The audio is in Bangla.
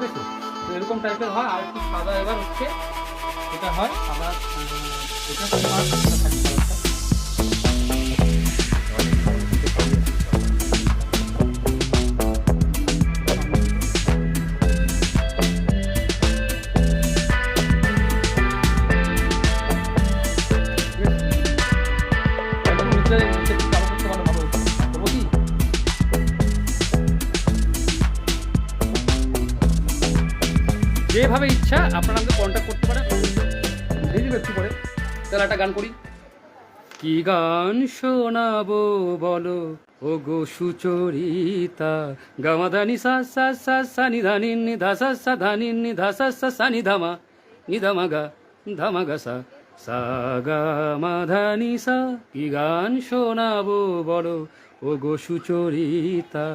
আছে? তো এরকম টাইপের হয়। আর একটু সাদা এবার হচ্ছে, এটা হয় সাদা, এটা তোমার এটা থাকে কালারটা। একদম নিচে নিচে একটু কালো করতে পারলে ভালো হতো। করবো কি? যেভাবে ইচ্ছা আপনারা আমাকে কন্ট্যাক্ট করতে পারেন, দিয়ে দিবে একটু পরে। তাহলে একটা গান করি। কি গান শোনাবো বলো ও গো সুচরিতা, গামাধানি সা সা সা সা নি ধানি নি ধা সা সা ধানি নি ধা সা সা সা নি ধামা নি ধামা গা সা সা গা মা ধানি সা। কি গান শোনাবো বলো ও গো সুচরিতা।